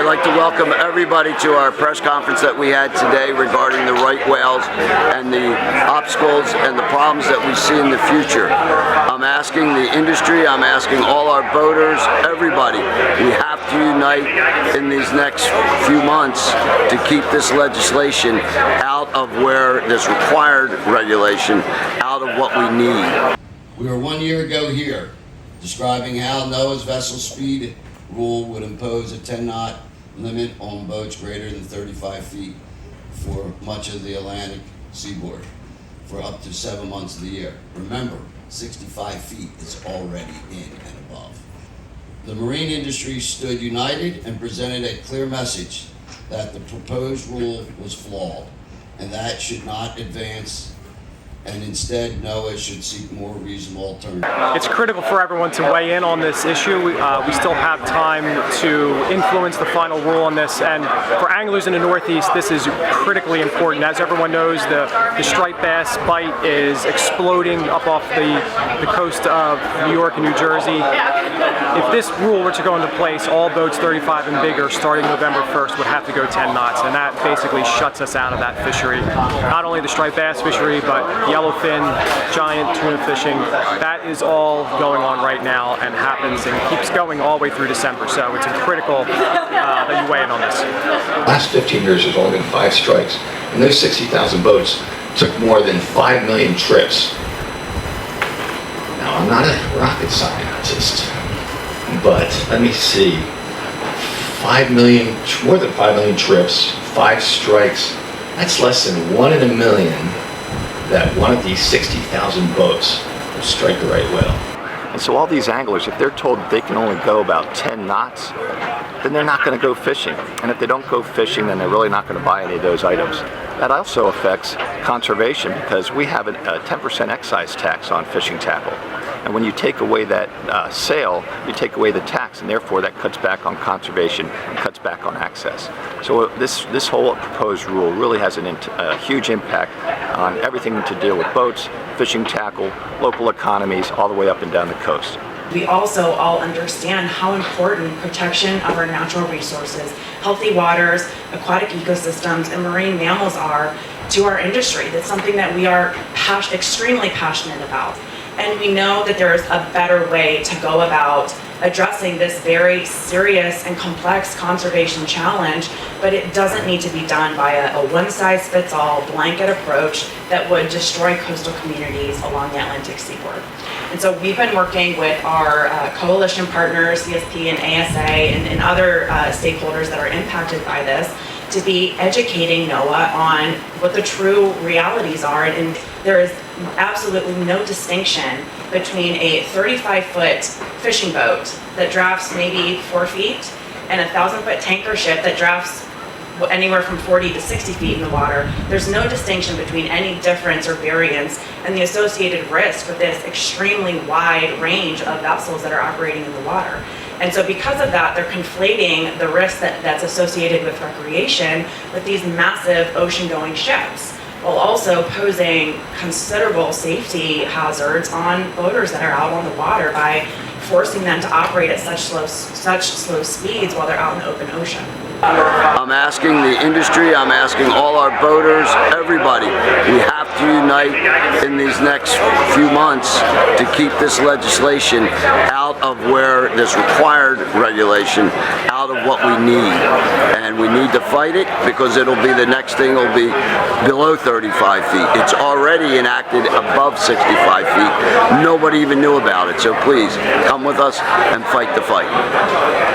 I'd like to welcome everybody to our press conference that we had today regarding the right whales and the obstacles and the problems that we see in the future. I'm asking the industry, I'm asking all our boaters, everybody, we have to unite in these next few months to keep this legislation out of where this required regulation, out of what we need. We were 1 year ago here describing how NOAA's vessel speed rule would impose a 10-knot limit on boats greater than 35 feet for much of the Atlantic seaboard for up to 7 months of the year. Remember, 65 feet is already in and above. The marine industry stood united and presented a clear message that the proposed rule was flawed and that should not advance, and instead NOAA should seek more reasonable alternatives. It's critical for everyone to weigh in on this issue. We still have time to influence the final rule on this, and for anglers in the Northeast, this is critically important. As everyone knows, the striped bass bite is exploding up off the coast of New York and New Jersey. If this rule were to go into place, all boats 35 and bigger starting November 1st would have to go 10 knots, and that basically shuts us out of that fishery. Not only the striped bass fishery, but yellowfin, giant tuna fishing, that is all going on right now and happens and keeps going all the way through December. So it's critical that you weigh in on this. Last 15 years there's only been 5 strikes, and those 60,000 boats took more than 5 million trips. Now I'm not a rocket scientist, but let me see, 5 million, more than 5 million trips, 5 strikes, that's less than 1 in a million that one of these 60,000 boats will strike the right whale. And so all these anglers, if they're told that they can only go about 10 knots, then they're not going to go fishing. And if they don't go fishing, then they're really not going to buy any of those items. That also affects conservation because we have a 10% excise tax on fishing tackle. And when you take away that sale, you take away the tax, and therefore that cuts back on conservation and cuts back on access. So this whole proposed rule really has a huge impact on everything to deal with boats, fishing tackle, local economies, all the way up and down the coast. We also all understand how important protection of our natural resources, healthy waters, aquatic ecosystems, and marine mammals are to our industry. That's something that we are extremely passionate about. And we know that there is a better way to go about addressing this very serious and complex conservation challenge, but it doesn't need to be done by a one-size-fits-all blanket approach that would destroy coastal communities along the Atlantic seaboard. And so we've been working with our coalition partners, CSP and ASA, and other stakeholders that are impacted by this, to be educating NOAA on what the true realities are. And there is absolutely no distinction between a 35-foot fishing boat that drafts maybe 4 feet and a 1,000-foot tanker ship that drafts anywhere from 40 to 60 feet in the water. There's no distinction between any difference or variance and the associated risk with this extremely wide range of vessels that are operating in the water. And so because of that, they're conflating the risk that's associated with recreation with these massive ocean-going ships, while also posing considerable safety hazards on boaters that are out on the water by forcing them to operate at such slow speeds while they're out in the open ocean. I'm asking the industry, I'm asking all our boaters, everybody, we have to unite in these next few months to keep this legislation out of where this required regulation, out of what we need. And we need to fight it because it'll be the next thing will be below 35 feet. It's already enacted above 65 feet. Nobody even knew about it. So please, come with us and fight the fight.